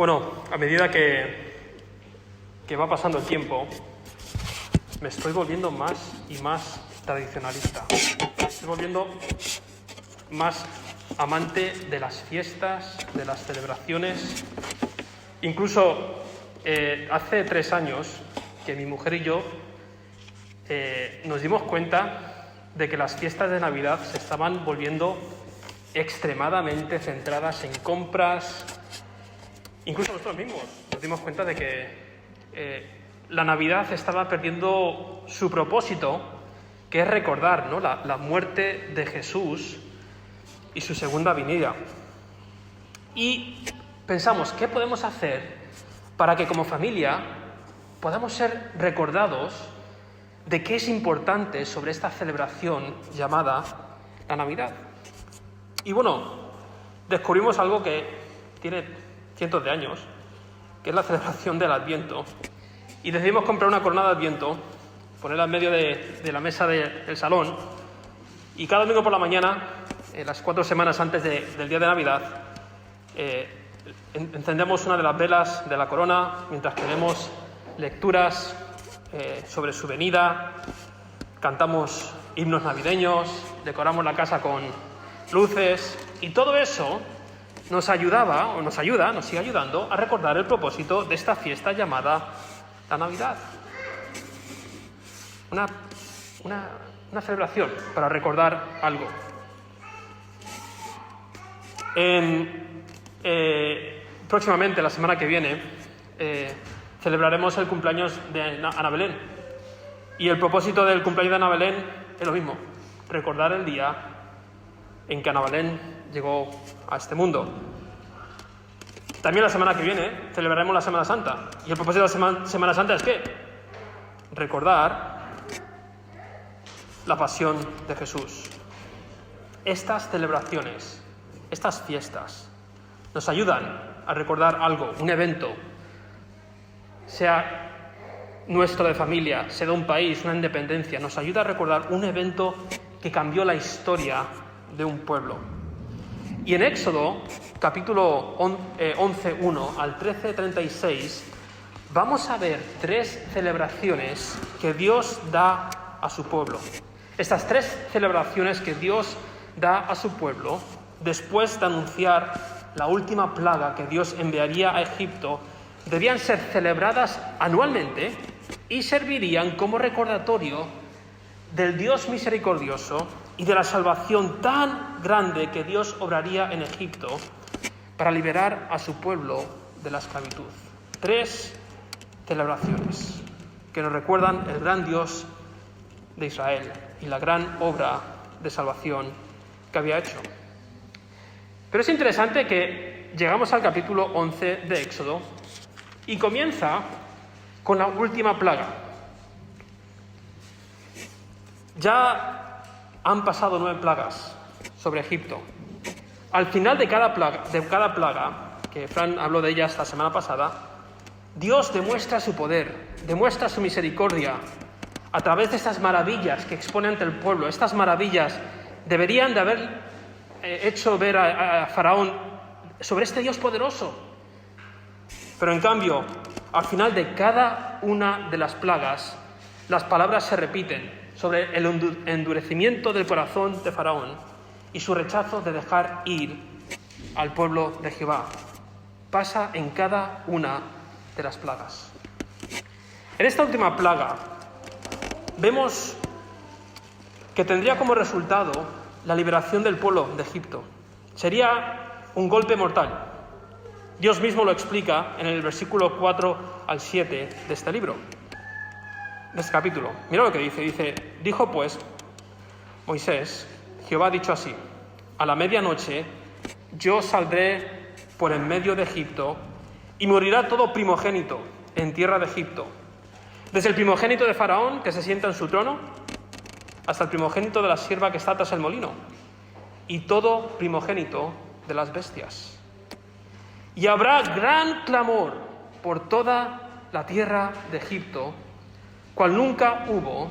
Bueno, a medida que va pasando el tiempo, me estoy volviendo más y más tradicionalista. Me estoy volviendo más amante de las fiestas, de las celebraciones. Incluso hace 3 años que mi mujer y yo nos dimos cuenta de que las fiestas de Navidad se estaban volviendo extremadamente centradas en compras. Incluso nosotros mismos nos dimos cuenta de que la Navidad estaba perdiendo su propósito, que es recordar, ¿no?, la muerte de Jesús y su segunda venida. Y pensamos, ¿qué podemos hacer para que como familia podamos ser recordados de qué es importante sobre esta celebración llamada la Navidad? Y bueno, descubrimos algo que tiene cientos de años, que es la celebración del Adviento. Y decidimos comprar una corona de Adviento, ponerla en medio de la mesa del salón, y cada domingo por la mañana, las 4 semanas antes del día de Navidad, encendemos una de las velas de la corona mientras tenemos lecturas sobre su venida, cantamos himnos navideños, decoramos la casa con luces, y todo eso nos sigue ayudando a recordar el propósito de esta fiesta llamada la Navidad. Una celebración para recordar algo. Próximamente, la semana que viene, celebraremos el cumpleaños de Ana Belén. Y el propósito del cumpleaños de Ana Belén es lo mismo: recordar el día en que Ana Belén llegó a este mundo. También la semana que viene celebraremos la Semana Santa. Y el propósito de la Semana Santa es ¿qué? Recordar la pasión de Jesús. Estas celebraciones, estas fiestas, nos ayudan a recordar algo, un evento, sea nuestro de familia, sea de un país, una independencia. Nos ayuda a recordar un evento que cambió la historia de un pueblo. Y en Éxodo, capítulo 11:1 al 13:36, vamos a ver 3 celebraciones que Dios da a su pueblo. Estas 3 celebraciones que Dios da a su pueblo, después de anunciar la última plaga que Dios enviaría a Egipto, debían ser celebradas anualmente y servirían como recordatorio del Dios misericordioso y de la salvación tan grande que Dios obraría en Egipto para liberar a su pueblo de la esclavitud. 3 celebraciones que nos recuerdan el gran Dios de Israel y la gran obra de salvación que había hecho. Pero es interesante que llegamos al capítulo 11 de Éxodo y comienza con la última plaga. Ya han pasado 9 plagas sobre Egipto. Al final de cada plaga, que Fran habló de ellas la semana pasada, Dios demuestra su poder, demuestra su misericordia a través de estas maravillas que expone ante el pueblo. Estas maravillas deberían de haber hecho ver a Faraón sobre este Dios poderoso. Pero en cambio, al final de cada una de las plagas, las palabras se repiten sobre el endurecimiento del corazón de Faraón y su rechazo de dejar ir al pueblo de Jehová. Pasa en cada una de las plagas. En esta última plaga vemos que tendría como resultado la liberación del pueblo de Egipto. Sería un golpe mortal. Dios mismo lo explica en el versículo 4 al 7 de este libro, de este capítulo. Mira lo que dice: dijo pues Moisés: Jehová ha dicho así, a la medianoche yo saldré por en medio de Egipto y morirá todo primogénito en tierra de Egipto, desde el primogénito de Faraón que se sienta en su trono hasta el primogénito de la sierva que está tras el molino y todo primogénito de las bestias. Y habrá gran clamor por toda la tierra de Egipto, cual nunca hubo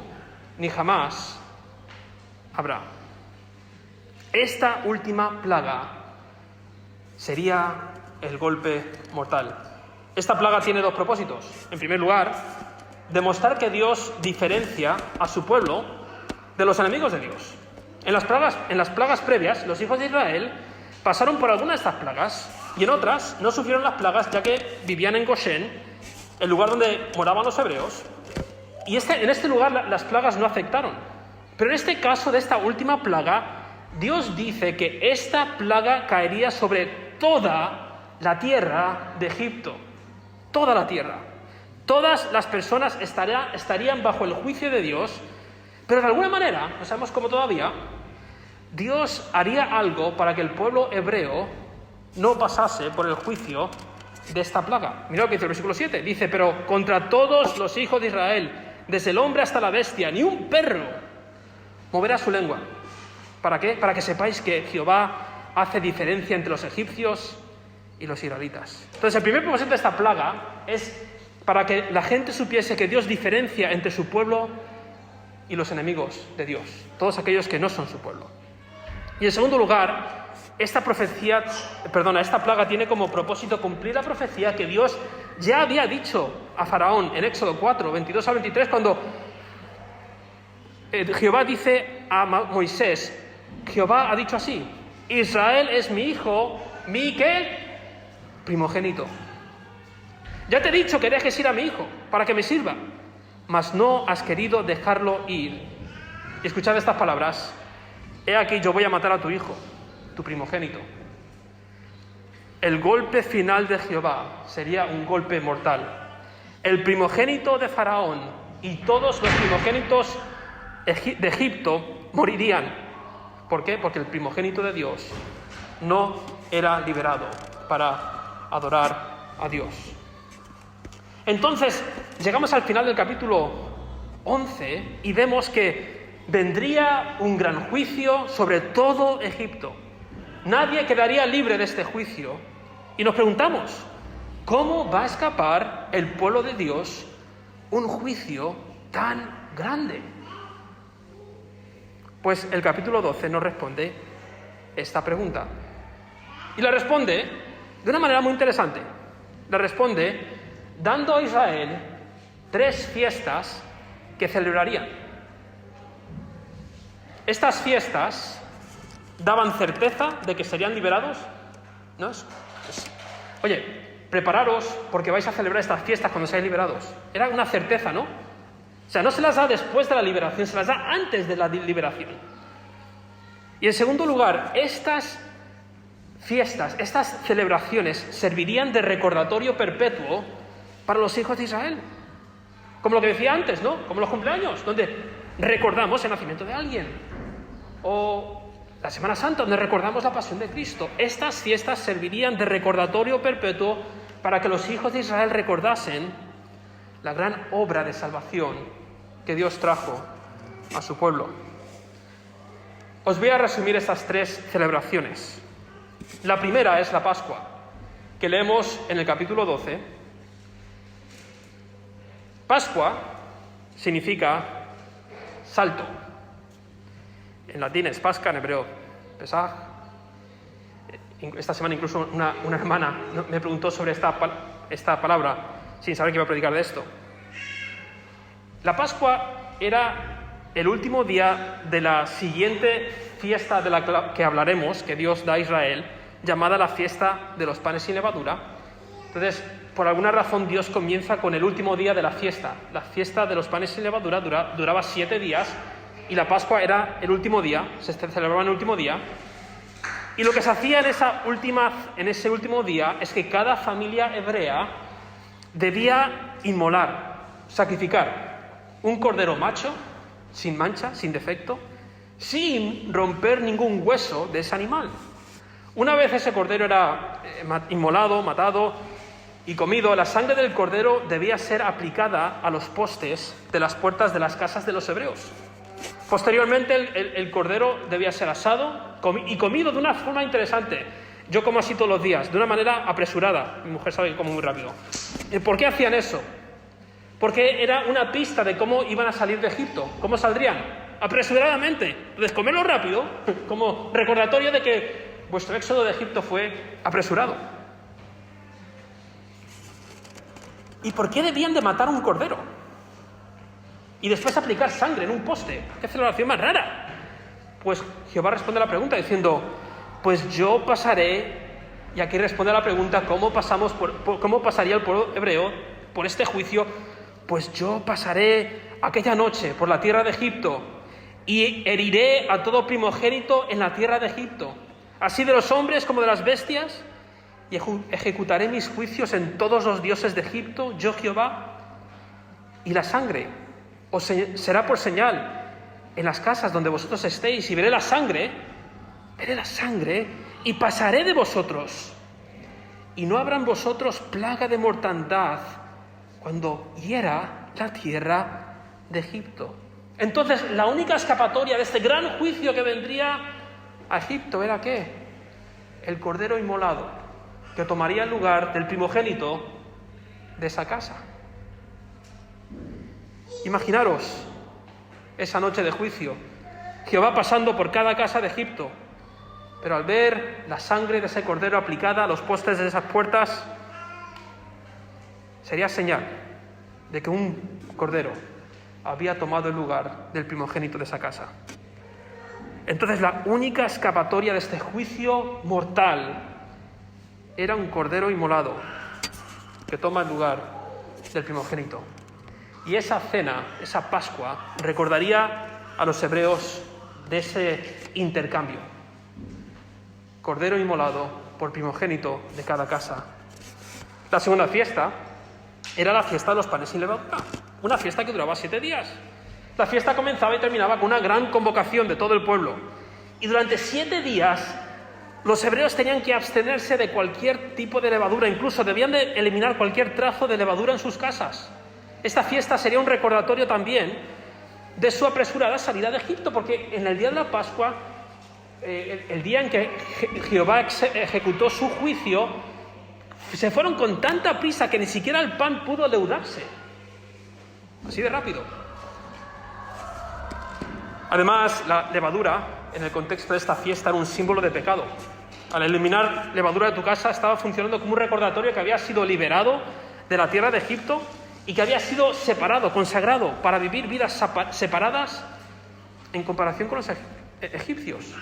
ni jamás habrá. Esta última plaga sería el golpe mortal. Esta plaga tiene dos propósitos. En primer lugar, demostrar que Dios diferencia a su pueblo de los enemigos de Dios. En las plagas previas, los hijos de Israel pasaron por algunas de estas plagas y en otras no sufrieron las plagas, ya que vivían en Gosén, el lugar donde moraban los hebreos, y en este lugar las plagas no afectaron. Pero en este caso de esta última plaga, Dios dice que esta plaga caería sobre toda la tierra de Egipto. Toda la tierra. Todas las personas estarían bajo el juicio de Dios, pero de alguna manera, no sabemos cómo todavía, Dios haría algo para que el pueblo hebreo no pasase por el juicio de esta plaga. Mira lo que dice el versículo 7. Dice, pero contra todos los hijos de Israel, desde el hombre hasta la bestia, ni un perro moverá su lengua. ¿Para qué? Para que sepáis que Jehová hace diferencia entre los egipcios y los israelitas. Entonces, el primer propósito de esta plaga es para que la gente supiese que Dios diferencia entre su pueblo y los enemigos de Dios, todos aquellos que no son su pueblo. Y en segundo lugar, esta plaga tiene como propósito cumplir la profecía que Dios ya había dicho a Faraón en Éxodo 4, 22 al 23, cuando Jehová dice a Moisés, Jehová ha dicho así, Israel es mi hijo, mi ¿qué? Primogénito. Ya te he dicho que dejes ir a mi hijo para que me sirva, mas no has querido dejarlo ir. Y escuchad estas palabras, he aquí yo voy a matar a tu hijo, tu primogénito. El golpe final de Jehová sería un golpe mortal. El primogénito de Faraón y todos los primogénitos de Egipto morirían. ¿Por qué? Porque el primogénito de Dios no era liberado para adorar a Dios. Entonces, llegamos al final del capítulo 11 y vemos que vendría un gran juicio sobre todo Egipto. Nadie quedaría libre de este juicio. Y nos preguntamos, ¿cómo va a escapar el pueblo de Dios un juicio tan grande? Pues el capítulo 12 nos responde esta pregunta. Y la responde de una manera muy interesante. La responde dando a Israel 3 fiestas que celebrarían. Estas fiestas daban certeza de que serían liberados, ¿no? Oye, prepararos porque vais a celebrar estas fiestas cuando seáis liberados. Era una certeza, ¿no? O sea, no se las da después de la liberación, se las da antes de la liberación. Y en segundo lugar, estas fiestas, estas celebraciones servirían de recordatorio perpetuo para los hijos de Israel. Como lo que decía antes, ¿no? Como los cumpleaños, donde recordamos el nacimiento de alguien. O la Semana Santa, donde recordamos la pasión de Cristo. Estas fiestas servirían de recordatorio perpetuo para que los hijos de Israel recordasen la gran obra de salvación que Dios trajo a su pueblo. Os voy a resumir estas 3 celebraciones. La primera es la Pascua, que leemos en el capítulo 12. Pascua significa salto. En latín es Pasca, en hebreo Pesaj. Esta semana incluso una hermana me preguntó sobre esta palabra sin saber que iba a predicar de esto. La Pascua era el último día de la siguiente fiesta de la que hablaremos, que Dios da a Israel, llamada la fiesta de los panes sin levadura. Entonces, por alguna razón, Dios comienza con el último día de la fiesta. La fiesta de los panes sin levadura duraba 7 días y la Pascua era el último día, se celebraba en el último día. Y lo que se hacía en ese último día es que cada familia hebrea debía inmolar, sacrificar un cordero macho, sin mancha, sin defecto, sin romper ningún hueso de ese animal. Una vez ese cordero era inmolado, matado y comido, la sangre del cordero debía ser aplicada a los postes de las puertas de las casas de los hebreos. Posteriormente el cordero debía ser asado y comido de una forma interesante. Yo como así todos los días, de una manera apresurada. Mi mujer sabe que como muy rápido. ¿Por qué hacían eso? Porque era una pista de cómo iban a salir de Egipto. ¿Cómo saldrían? Apresuradamente. Entonces, comerlo rápido, como recordatorio de que vuestro éxodo de Egipto fue apresurado. ¿Y por qué debían de matar un cordero? Y después aplicar sangre en un poste. ¡Qué celebración más rara! Pues Jehová responde a la pregunta diciendo, pues yo pasaré, y aquí responde a la pregunta, ¿cómo pasaría el pueblo hebreo por este juicio? Pues yo pasaré aquella noche por la tierra de Egipto y heriré a todo primogénito en la tierra de Egipto, así de los hombres como de las bestias, y ejecutaré mis juicios en todos los dioses de Egipto, yo Jehová, y la sangre os será por señal en las casas donde vosotros estéis, y veré la sangre, y pasaré de vosotros, y no habrá en vosotros plaga de mortandad cuando hiera la tierra de Egipto. Entonces, la única escapatoria de este gran juicio que vendría a Egipto era ¿qué? El cordero inmolado, que tomaría el lugar del primogénito de esa casa. Imaginaros esa noche de juicio, Jehová pasando por cada casa de Egipto, pero al ver la sangre de ese cordero aplicada a los postes de esas puertas, sería señal de que un cordero había tomado el lugar del primogénito de esa casa. Entonces la única escapatoria de este juicio mortal era un cordero inmolado que toma el lugar del primogénito. Y esa cena, esa Pascua, recordaría a los hebreos de ese intercambio. Cordero inmolado por primogénito de cada casa. La segunda fiesta era la fiesta de los panes sin levadura, una fiesta que duraba 7 días. La fiesta comenzaba y terminaba con una gran convocación de todo el pueblo. Y durante 7 días los hebreos tenían que abstenerse de cualquier tipo de levadura, incluso debían de eliminar cualquier trazo de levadura en sus casas. Esta fiesta sería un recordatorio también de su apresurada salida de Egipto, porque en el día de la Pascua, el día en que Jehová ejecutó su juicio, se fueron con tanta prisa que ni siquiera el pan pudo leudarse. Así de rápido. Además, la levadura, en el contexto de esta fiesta, era un símbolo de pecado. Al eliminar levadura de tu casa, estaba funcionando como un recordatorio que había sido liberado de la tierra de Egipto y que había sido separado, consagrado, para vivir vidas separadas en comparación con los egipcios.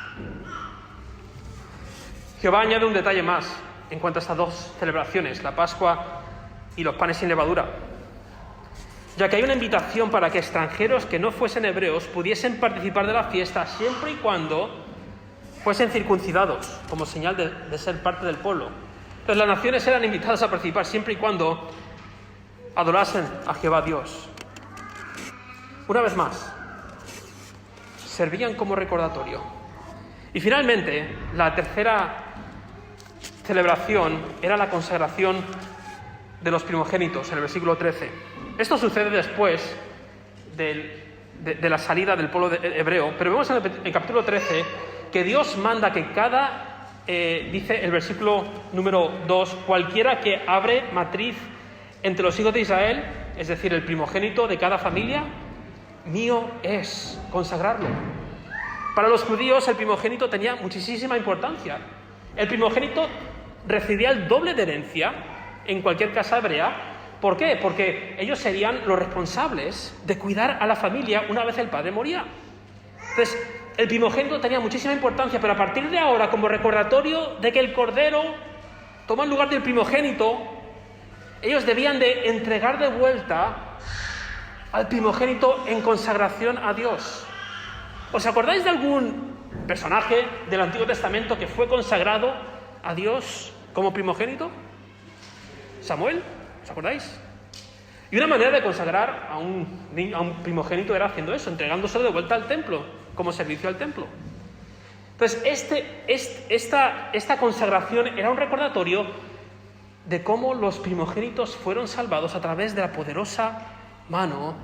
Jehová añade un detalle más en cuanto a estas dos celebraciones, la Pascua y los panes sin levadura, ya que hay una invitación para que extranjeros que no fuesen hebreos pudiesen participar de la fiesta siempre y cuando fuesen circuncidados, como señal de ser parte del pueblo. Entonces las naciones eran invitadas a participar siempre y cuando adorasen a Jehová Dios. Una vez más, servían como recordatorio. Y finalmente, la tercera celebración era la consagración de los primogénitos, en el versículo 13. Esto sucede después de la salida del pueblo hebreo, pero vemos en el capítulo 13 que Dios manda que dice el versículo número 2, cualquiera que abre matriz entre los hijos de Israel, es decir, el primogénito de cada familia, mío es consagrarlo. Para los judíos el primogénito tenía muchísima importancia. El primogénito recibía el doble de herencia en cualquier casa hebrea. ¿Por qué? Porque ellos serían los responsables de cuidar a la familia una vez el padre moría. Entonces, el primogénito tenía muchísima importancia, pero a partir de ahora, como recordatorio de que el cordero toma el lugar del primogénito, ellos debían de entregar de vuelta al primogénito en consagración a Dios. ¿Os acordáis de algún personaje del Antiguo Testamento que fue consagrado a Dios como primogénito? Samuel, ¿os acordáis? Y una manera de consagrar a un primogénito era haciendo eso, entregándoselo de vuelta al templo, como servicio al templo. Entonces, esta consagración era un recordatorio de cómo los primogénitos fueron salvados a través de la poderosa mano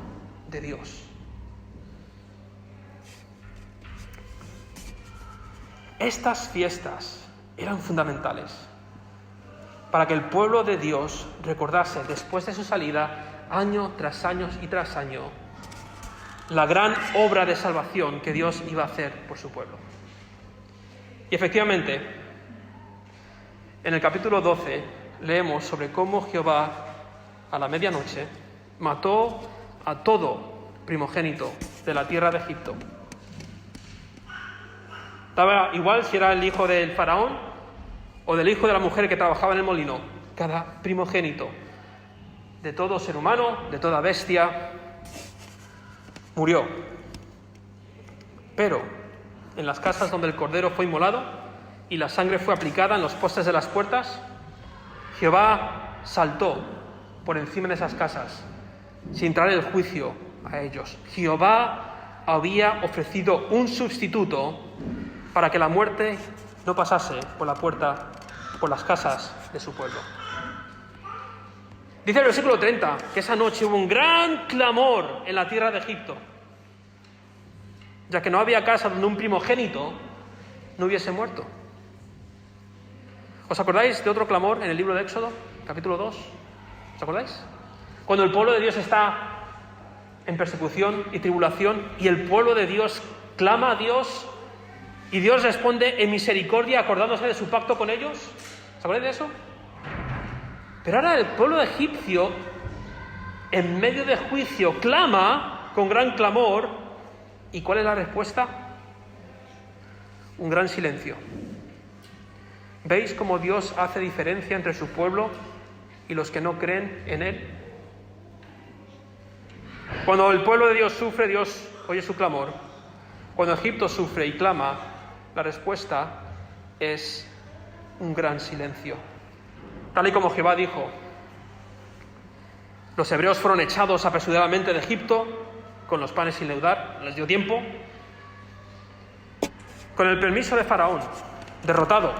de Dios. Estas fiestas eran fundamentales para que el pueblo de Dios recordase, después de su salida, año tras año y tras año, la gran obra de salvación que Dios iba a hacer por su pueblo. Y efectivamente, en el capítulo 12 leemos sobre cómo Jehová a la medianoche, mató a todo primogénito de la tierra de Egipto. Daba igual si era el hijo del faraón o del hijo de la mujer que trabajaba en el molino. Cada primogénito de todo ser humano, de toda bestia, murió. Pero en las casas donde el cordero fue inmolado y la sangre fue aplicada en los postes de las puertas, Jehová saltó por encima de esas casas sin traer el juicio a ellos. Jehová había ofrecido un sustituto para que la muerte no pasase por la puerta, por las casas de su pueblo. Dice el versículo 30 que esa noche hubo un gran clamor en la tierra de Egipto, ya que no había casa donde un primogénito no hubiese muerto. ¿Os acordáis de otro clamor en el libro de Éxodo, capítulo 2? ¿Os acordáis? Cuando el pueblo de Dios está en persecución y tribulación y el pueblo de Dios clama a Dios y Dios responde en misericordia acordándose de su pacto con ellos. ¿Os acordáis de eso? Pero ahora el pueblo egipcio, en medio de juicio, clama con gran clamor. ¿Y cuál es la respuesta? Un gran silencio. ¿Veis cómo Dios hace diferencia entre su pueblo y los que no creen en Él? Cuando el pueblo de Dios sufre, Dios oye su clamor. Cuando Egipto sufre y clama, la respuesta es un gran silencio. Tal y como Jehová dijo, los hebreos fueron echados apresuradamente de Egipto con los panes sin leudar, les dio tiempo. Con el permiso de Faraón, derrotado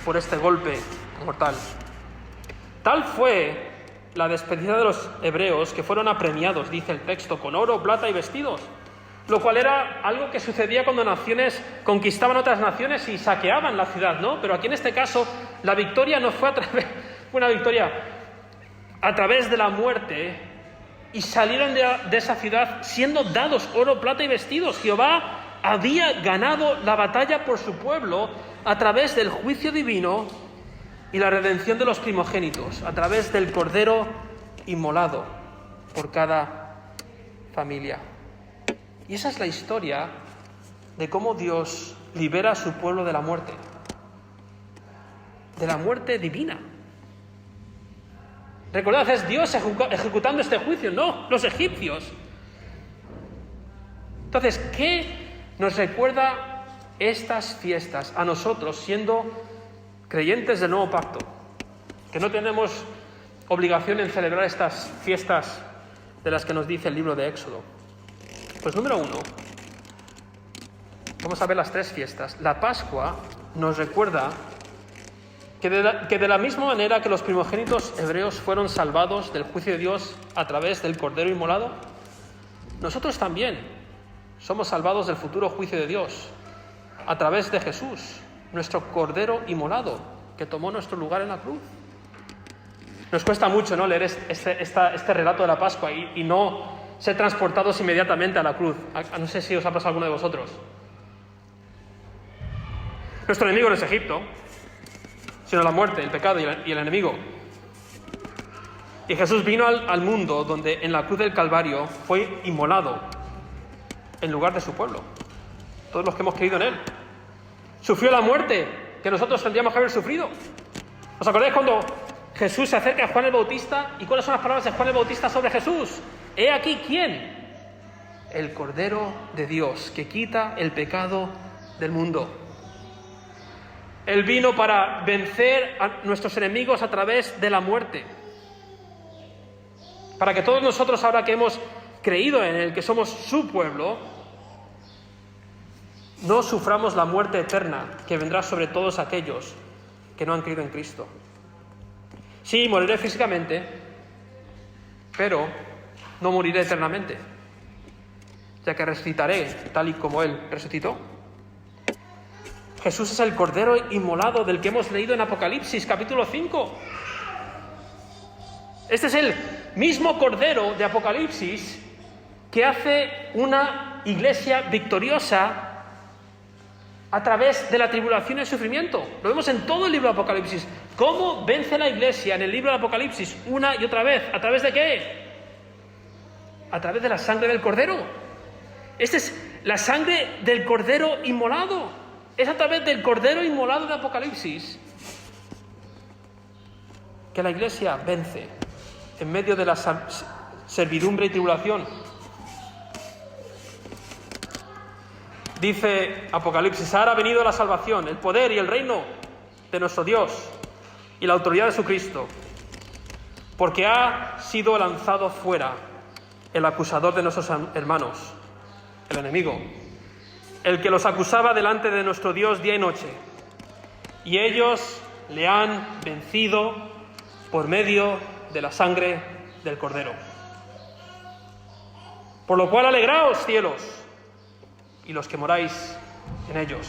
por este golpe mortal. Tal fue la despedida de los hebreos que fueron apremiados, dice el texto, con oro, plata y vestidos, lo cual era algo que sucedía cuando naciones conquistaban otras naciones y saqueaban la ciudad, ¿no? Pero aquí en este caso la victoria no fue fue una victoria a través de la muerte, y salieron de esa ciudad siendo dados oro, plata y vestidos. Jehová había ganado la batalla por su pueblo a través del juicio divino y la redención de los primogénitos, a través del cordero inmolado por cada familia. Y esa es la historia de cómo Dios libera a su pueblo de la muerte divina. Recordad, es Dios ejecutando este juicio, no los egipcios. Entonces, ¿qué nos recuerda estas fiestas a nosotros, siendo creyentes del nuevo pacto? Que no tenemos obligación en celebrar estas fiestas de las que nos dice el libro de Éxodo. Pues número 1, vamos a ver las 3 fiestas. La Pascua nos recuerda que de la misma manera que los primogénitos hebreos fueron salvados del juicio de Dios a través del cordero inmolado, nosotros también somos salvados del futuro juicio de Dios a través de Jesús, nuestro cordero inmolado, que tomó nuestro lugar en la cruz. Nos cuesta mucho, ¿no?, leer este relato de la Pascua y no ser transportados inmediatamente a la cruz. No sé si os ha pasado a alguno de vosotros. Nuestro enemigo no es Egipto, sino la muerte, el pecado y el enemigo. Y Jesús vino al mundo donde en la cruz del Calvario fue inmolado en lugar de su pueblo, todos los que hemos creído en Él. Sufrió la muerte que nosotros tendríamos que haber sufrido. ¿Os acordáis cuando Jesús se acerca a Juan el Bautista? ¿Y cuáles son las palabras de Juan el Bautista sobre Jesús? He aquí, ¿quién? El Cordero de Dios, que quita el pecado del mundo. Él vino para vencer a nuestros enemigos a través de la muerte. Para que todos nosotros, ahora que hemos creído en Él, que somos su pueblo, no suframos la muerte eterna que vendrá sobre todos aquellos que no han creído en Cristo. Sí, moriré físicamente, pero no moriré eternamente, ya que resucitaré tal y como Él resucitó. Jesús es el Cordero inmolado del que hemos leído en Apocalipsis, capítulo 5. Este es el mismo Cordero de Apocalipsis que hace una iglesia victoriosa a través de la tribulación y el sufrimiento. Lo vemos en todo el libro de Apocalipsis. ¿Cómo vence la Iglesia en el libro de Apocalipsis una y otra vez? ¿A través de qué? A través de la sangre del Cordero. Esta es la sangre del Cordero inmolado. Es a través del Cordero inmolado de Apocalipsis que la Iglesia vence en medio de la servidumbre y tribulación. Dice Apocalipsis: ahora ha venido la salvación, el poder y el reino de nuestro Dios y la autoridad de su Cristo, porque ha sido lanzado fuera el acusador de nuestros hermanos, el enemigo, el que los acusaba delante de nuestro Dios día y noche, y ellos le han vencido por medio de la sangre del Cordero. Por lo cual alegraos, cielos, y los que moráis en ellos.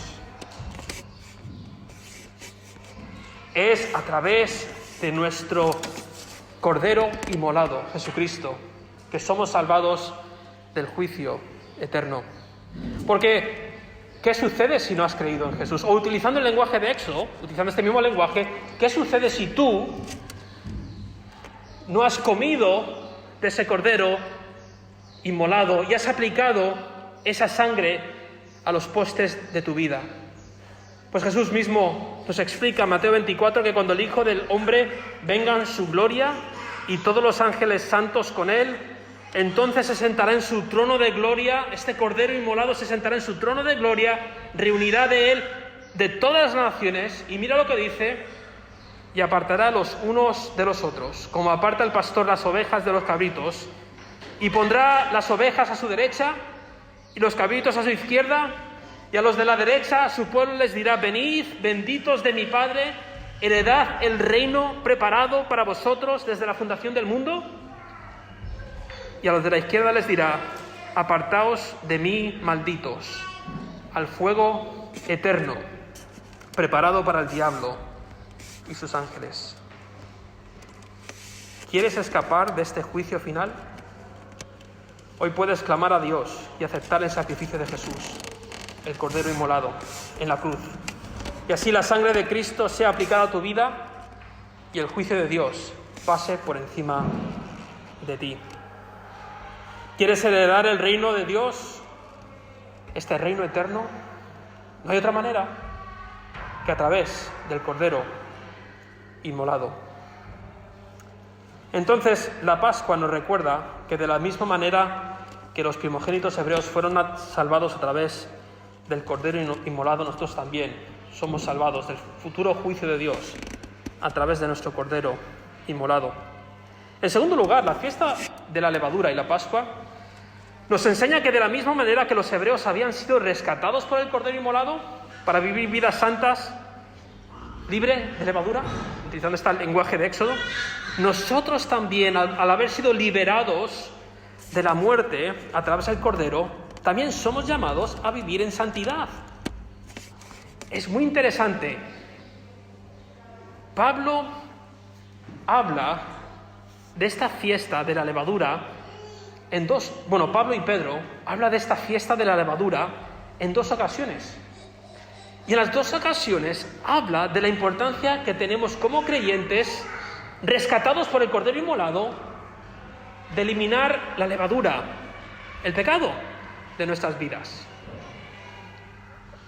Es a través de nuestro Cordero inmolado, Jesucristo, que somos salvados del juicio eterno. Porque, ¿qué sucede si no has creído en Jesús? O utilizando el lenguaje de Éxodo, utilizando este mismo lenguaje, ¿qué sucede si tú no has comido de ese Cordero inmolado y has aplicado esa sangre a los postes de tu vida? Pues Jesús mismo nos explica en Mateo 24 que cuando el Hijo del Hombre venga en su gloria y todos los ángeles santos con él, entonces se sentará en su trono de gloria, este Cordero inmolado se sentará en su trono de gloria, reunirá de él de todas las naciones, y mira lo que dice: y apartará los unos de los otros, como aparta el pastor las ovejas de los cabritos, y pondrá las ovejas a su derecha y los cabritos a su izquierda, y a los de la derecha a su pueblo les dirá: venid, benditos de mi Padre, heredad el reino preparado para vosotros desde la fundación del mundo. Y a los de la izquierda les dirá: apartaos de mí, malditos, al fuego eterno, preparado para el diablo y sus ángeles. ¿Quieres escapar de este juicio final? Hoy puedes clamar a Dios y aceptar el sacrificio de Jesús, el Cordero inmolado en la cruz. Y así la sangre de Cristo sea aplicada a tu vida y el juicio de Dios pase por encima de ti. ¿Quieres heredar el reino de Dios, este reino eterno? No hay otra manera que a través del Cordero inmolado. Entonces, la Pascua nos recuerda que de la misma manera que los primogénitos hebreos fueron salvados a través del Cordero inmolado, nosotros también somos salvados del futuro juicio de Dios a través de nuestro Cordero inmolado. En segundo lugar, la fiesta de la levadura y la Pascua nos enseña que de la misma manera que los hebreos habían sido rescatados por el Cordero inmolado para vivir vidas santas, libre de levadura, utilizando este lenguaje de Éxodo, nosotros también, al haber sido liberados de la muerte a través del Cordero, también somos llamados a vivir en santidad. Es muy interesante. Pablo habla de esta fiesta de la levadura Pablo y Pedro habla de esta fiesta de la levadura en dos ocasiones. Y en las dos ocasiones habla de la importancia que tenemos como creyentes, rescatados por el Cordero inmolado, de eliminar la levadura, el pecado de nuestras vidas.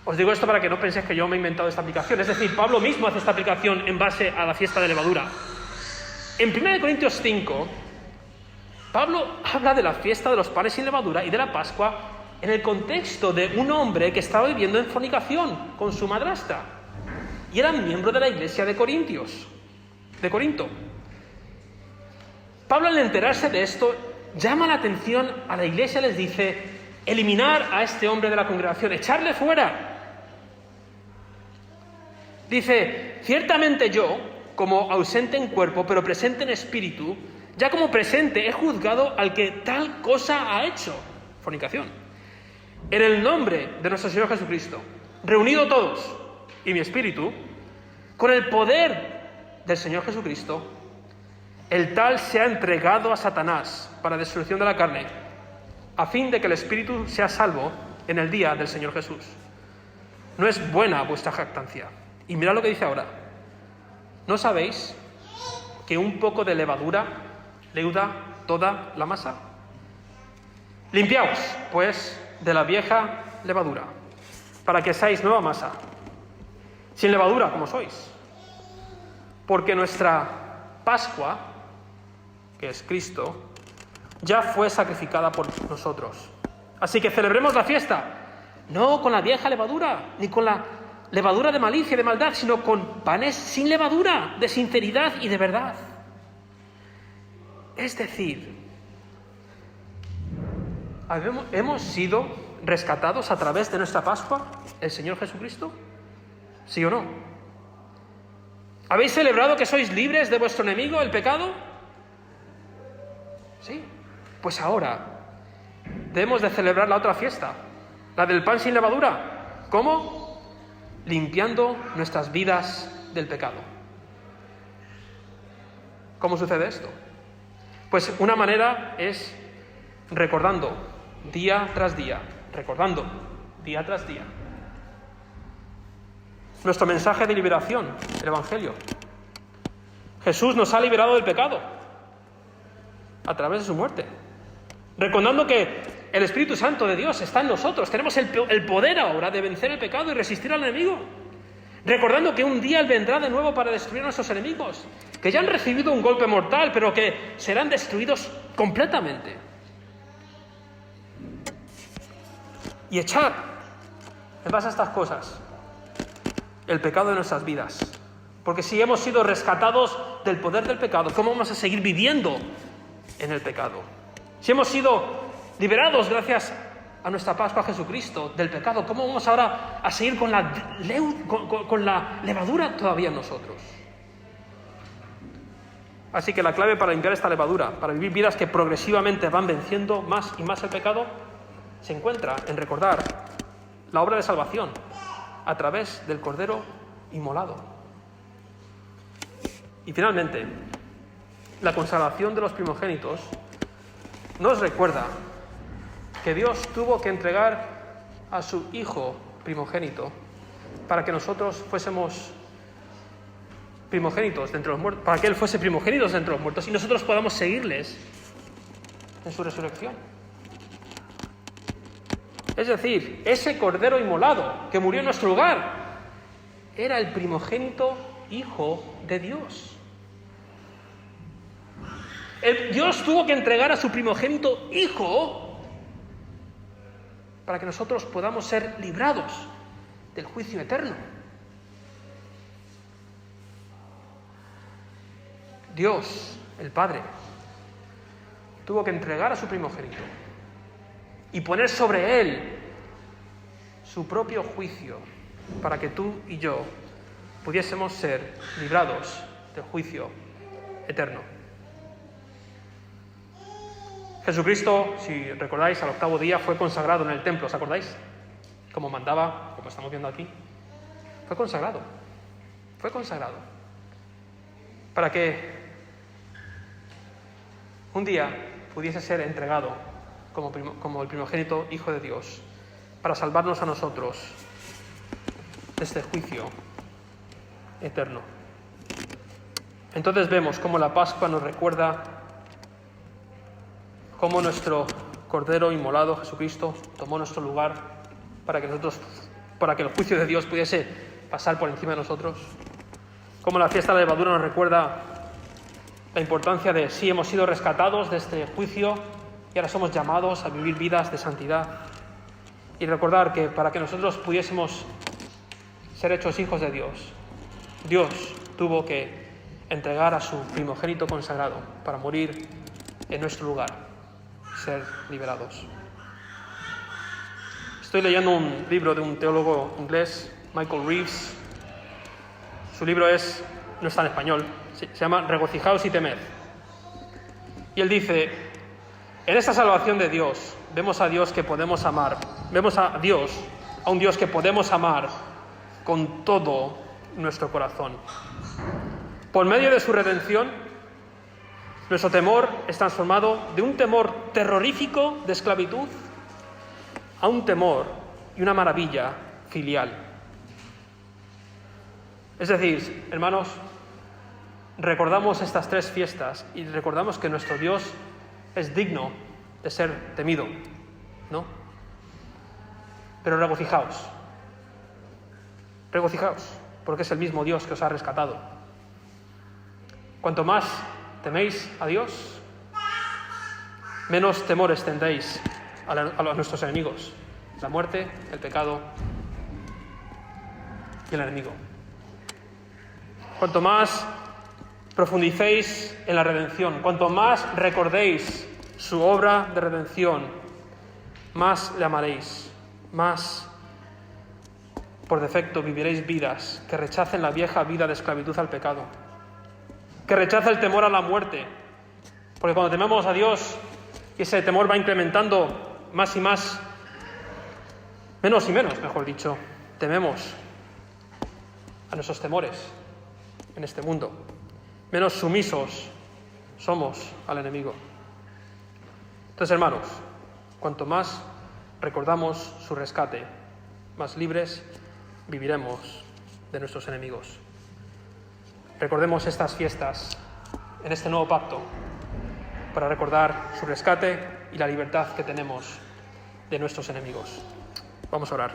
Os digo esto para que no penséis que yo me he inventado esta aplicación. Es decir, Pablo mismo hace esta aplicación en base a la fiesta de levadura. En 1 Corintios 5, Pablo habla de la fiesta de los panes sin levadura y de la Pascua en el contexto de un hombre que estaba viviendo en fornicación con su madrastra. Y era miembro de la iglesia de Corinto. Pablo, al enterarse de esto, llama la atención a la iglesia y les dice: eliminar a este hombre de la congregación, echarle fuera. Dice: ciertamente yo, como ausente en cuerpo, pero presente en espíritu, ya como presente he juzgado al que tal cosa ha hecho, fornicación, en el nombre de nuestro Señor Jesucristo, reunido todos, y mi espíritu, con el poder del Señor Jesucristo, el tal se ha entregado a Satanás para destrucción de la carne, a fin de que el espíritu sea salvo en el día del Señor Jesús. no es buena vuestra jactancia. Y mirad lo que dice ahora. ¿No sabéis que un poco de levadura leuda toda la masa? Limpiaos, pues, de la vieja levadura, para que seáis nueva masa, sin levadura como sois. Porque nuestra Pascua, que es Cristo, ya fue sacrificada por nosotros. Así que celebremos la fiesta, no con la vieja levadura, ni con la levadura de malicia y de maldad, sino con panes sin levadura, de sinceridad y de verdad. Es decir, ¿hemos sido rescatados a través de nuestra Pascua, el Señor Jesucristo? ¿Sí o no? ¿Habéis celebrado que sois libres de vuestro enemigo, el pecado? Sí. Pues ahora debemos de celebrar la otra fiesta, la del pan sin levadura. ¿Cómo? Limpiando nuestras vidas del pecado. ¿Cómo sucede esto? Pues una manera es recordando día tras día, nuestro mensaje de liberación, el Evangelio. Jesús nos ha liberado del pecado a través de su muerte. Recordando que el Espíritu Santo de Dios está en nosotros. Tenemos el poder ahora de vencer el pecado y resistir al enemigo. Recordando que un día Él vendrá de nuevo para destruir a nuestros enemigos, que ya han recibido un golpe mortal, pero que serán destruidos completamente. Y echar, en base a estas cosas, el pecado de nuestras vidas. Porque si hemos sido rescatados del poder del pecado, ¿cómo vamos a seguir viviendo en el pecado? Si hemos sido liberados gracias a nuestra Pascua, a Jesucristo, del pecado, ¿cómo vamos ahora a seguir con la levadura todavía en nosotros? Así que la clave para limpiar esta levadura, para vivir vidas que progresivamente van venciendo más y más el pecado, se encuentra en recordar la obra de salvación a través del Cordero inmolado. Y finalmente, la consagración de los primogénitos nos recuerda que Dios tuvo que entregar a su Hijo primogénito para que nosotros fuésemos primogénitos de entre los muertos, para que Él fuese primogénito de entre los muertos y nosotros podamos seguirles en su resurrección. Es decir, ese Cordero inmolado que murió en nuestro lugar era el primogénito Hijo de Dios. Dios tuvo que entregar a su primogénito Hijo para que nosotros podamos ser librados del juicio eterno. Dios, el Padre, tuvo que entregar a su primogénito y poner sobre él su propio juicio para que tú y yo pudiésemos ser librados del juicio eterno. Jesucristo, si recordáis, al octavo día fue consagrado en el templo, ¿os acordáis? Como mandaba, como estamos viendo aquí. Fue consagrado para que un día pudiese ser entregado como el primogénito Hijo de Dios, para salvarnos a nosotros de este juicio eterno. Entonces vemos cómo la Pascua nos recuerda cómo nuestro Cordero inmolado, Jesucristo, tomó nuestro lugar para que el juicio de Dios pudiese pasar por encima de nosotros. Cómo la fiesta de la levadura nos recuerda la importancia de si hemos sido rescatados de este juicio y ahora somos llamados a vivir vidas de santidad. Y recordar que para que nosotros pudiésemos ser hechos hijos de Dios, Dios tuvo que entregar a su primogénito consagrado para morir en nuestro lugar, ser liberados. Estoy leyendo un libro de un teólogo inglés, Michael Reeves. Su libro no está en español, se llama Regocijaos y temed. Y él dice: en esta salvación de Dios, vemos a Dios que podemos amar, vemos a un Dios que podemos amar con todo nuestro corazón. Por medio de su redención, nuestro temor es transformado de un temor terrorífico de esclavitud a un temor y una maravilla filial Es decir, hermanos, recordamos estas 3 fiestas y recordamos que nuestro Dios es digno de ser temido, ¿no? Pero regocijaos, porque es el mismo Dios que os ha rescatado. Cuanto más teméis a Dios, menos temores tendréis a nuestros enemigos, la muerte, el pecado y el enemigo. Cuanto más profundicéis en la redención, cuanto más recordéis su obra de redención, más le amaréis, más por defecto viviréis vidas que rechacen la vieja vida de esclavitud al pecado, que rechaza el temor a la muerte, porque cuando tememos a Dios y ese temor va incrementando más y más, menos y menos, mejor dicho, tememos a nuestros temores en este mundo, menos sumisos somos al enemigo. Entonces, hermanos, cuanto más recordamos su rescate, más libres viviremos de nuestros enemigos. Recordemos estas fiestas en este nuevo pacto para recordar su rescate y la libertad que tenemos de nuestros enemigos. Vamos a orar.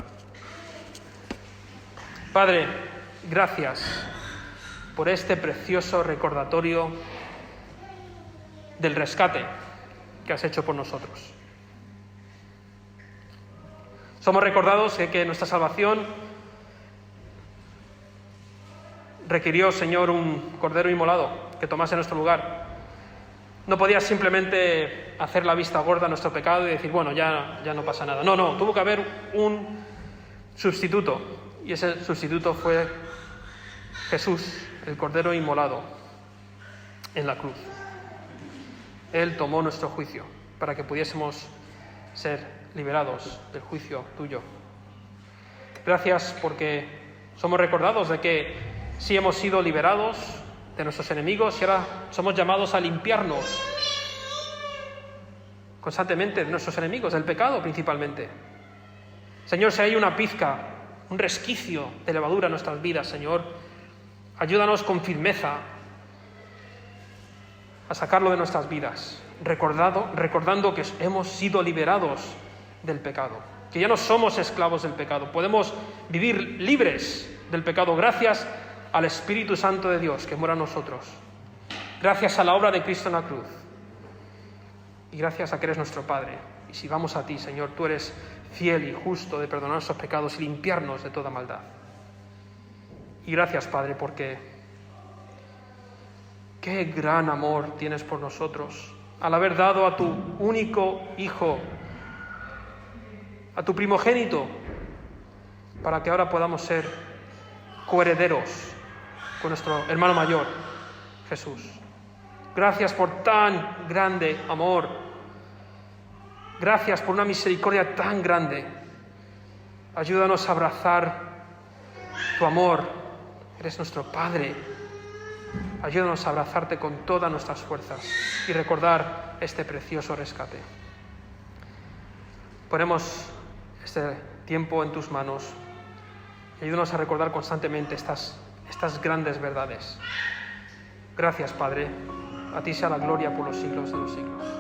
Padre, gracias por este precioso recordatorio del rescate que has hecho por nosotros. Somos recordados de que nuestra salvación requirió, Señor, un cordero inmolado que tomase nuestro lugar. No podías simplemente hacer la vista gorda a nuestro pecado y decir, bueno, ya no pasa nada. No, tuvo que haber un sustituto, y ese sustituto fue Jesús, el cordero inmolado en la cruz. Él tomó nuestro juicio para que pudiésemos ser liberados del juicio tuyo. Gracias porque somos recordados de que sí hemos sido liberados de nuestros enemigos y ahora somos llamados a limpiarnos constantemente de nuestros enemigos, del pecado principalmente. Señor, si hay una pizca, un resquicio de levadura en nuestras vidas, Señor, ayúdanos con firmeza a sacarlo de nuestras vidas, recordando que hemos sido liberados del pecado, que ya no somos esclavos del pecado, podemos vivir libres del pecado gracias al Espíritu Santo de Dios que mora en nosotros, gracias a la obra de Cristo en la cruz y gracias a que eres nuestro Padre. Y si vamos a ti, Señor, tú eres fiel y justo de perdonar nuestros pecados y limpiarnos de toda maldad. Y gracias, Padre, porque qué gran amor tienes por nosotros al haber dado a tu único Hijo, a tu primogénito, para que ahora podamos ser coherederos con nuestro hermano mayor, Jesús. Gracias por tan grande amor. Gracias por una misericordia tan grande. Ayúdanos a abrazar tu amor. Eres nuestro Padre. Ayúdanos a abrazarte con todas nuestras fuerzas y recordar este precioso rescate. Ponemos este tiempo en tus manos y ayúdanos a recordar constantemente estas grandes verdades. Gracias, Padre. A ti sea la gloria por los siglos de los siglos.